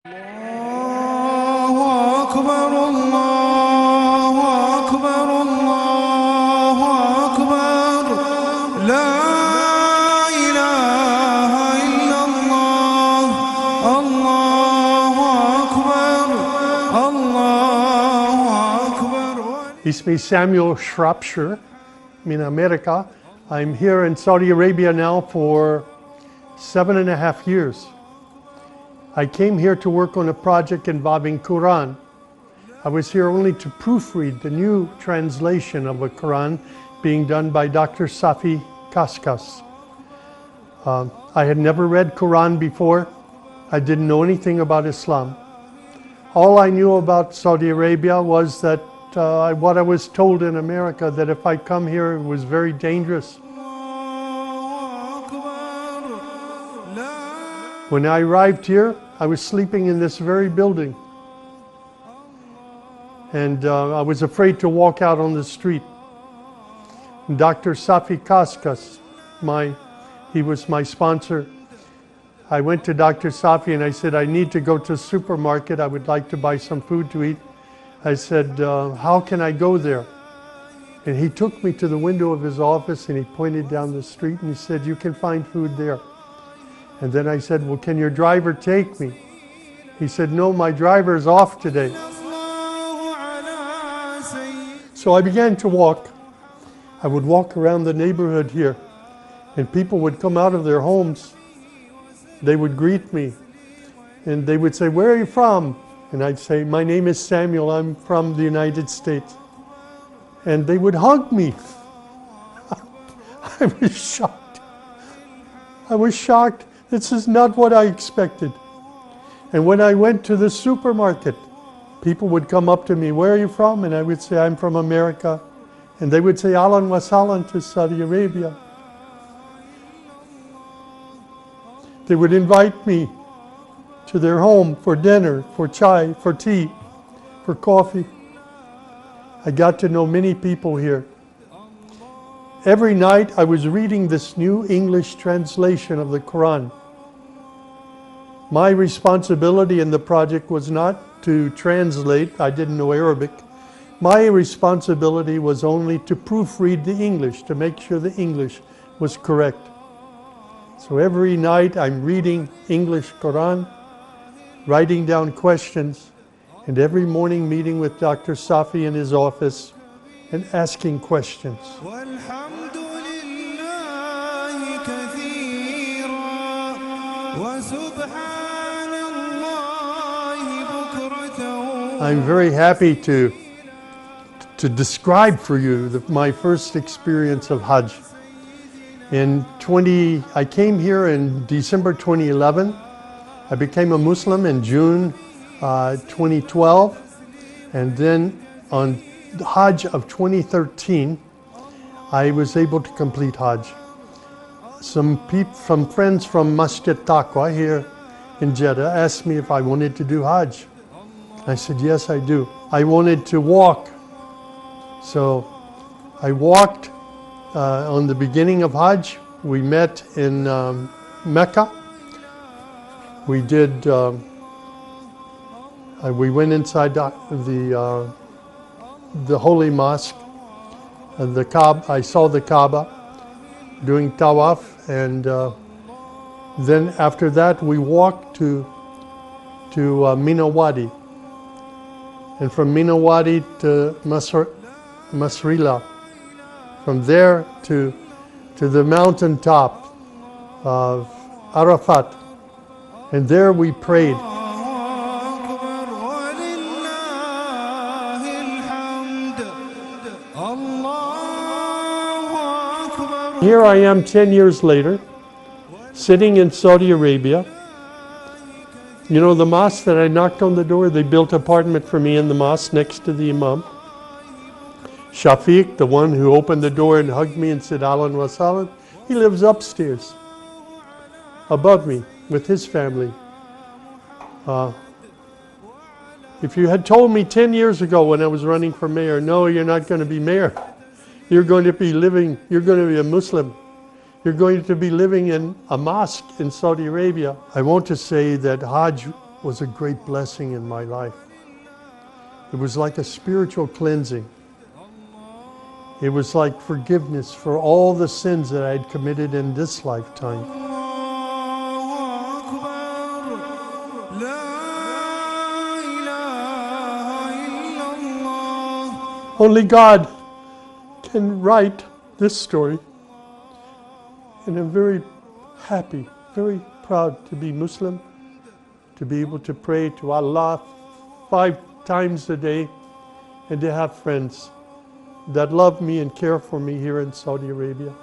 الله أكبر الله أكبر الله أكبر لا إله إلا الله الله أكبر الله أكبر. اسمي Samuel Shropshire in America. I'm here in Saudi Arabia now for 7.5 years. I came here to work on a project involving Quran. I was here only to proofread the new translation of a Quran being done by Dr. Safi Kaskas. I had never read Quran before. I didn't know anything about Islam. All I knew about Saudi Arabia was that what I was told in America, that if I come here it was very dangerous. When I arrived here, I was sleeping in this very building. And I was afraid to walk out on the street. And Dr. Safi Kaskas, he was my sponsor. I went to Dr. Safi and I said, I need to go to the supermarket. I would like to buy some food to eat. I said, how can I go there? And he took me to the window of his office and he pointed down the street and he said, you can find food there. And then I said, well, can your driver take me? He said, no, my driver is off today. So I began to walk. I would walk around the neighborhood here and people would come out of their homes. They would greet me and they would say, where are you from? And I'd say, my name is Samuel, I'm from the United States. And they would hug me. I was shocked. I was shocked. This is not what I expected. And when I went to the supermarket, people would come up to me, where are you from? And I would say, I'm from America. And they would say, Ahlan wa sahlan to Saudi Arabia. They would invite me to their home for dinner, for chai, for tea, for coffee. I got to know many people here. Every night I was reading this new English translation of the Quran. My responsibility in the project was not to translate. I didn't know Arabic. My responsibility was only to proofread the English, to make sure the English was correct. So every night I'm reading English Quran, writing down questions, and every morning meeting with Dr. Safi in his office and asking questions. I'm very happy to describe for you my first experience of Hajj. I came here in December 2011. I became a Muslim in June 2012, and then on Hajj of 2013, I was able to complete Hajj. Some friends from Masjid Taqwa here in Jeddah asked me if I wanted to do Hajj. I said, yes, I do. I wanted to walk. So I walked on the beginning of Hajj. We met in Mecca. We did, we went inside the holy mosque, and the Kaaba. I saw the Kaaba doing tawaf, and then after that we walked to Mina Wadi, and from Mina Wadi to Masrila, from there to the mountain top of Arafat. And there we prayed. Here I am 10 years later, sitting in Saudi Arabia. You know, the mosque that I knocked on the door, they built an apartment for me in the mosque next to the Imam. Shafiq, the one who opened the door and hugged me and said, Ahlan wa sahlan, he lives upstairs, above me, with his family. If you had told me 10 years ago when I was running for mayor, no, you're not going to be mayor. You're going to be a Muslim. You're going to be living in a mosque in Saudi Arabia. I want to say that Hajj was a great blessing in my life. It was like a spiritual cleansing. It was like forgiveness for all the sins that I had committed in this lifetime. Only God can write this story. And I'm very happy, very proud to be Muslim, to be able to pray to Allah 5 times a day, and to have friends that love me and care for me here in Saudi Arabia.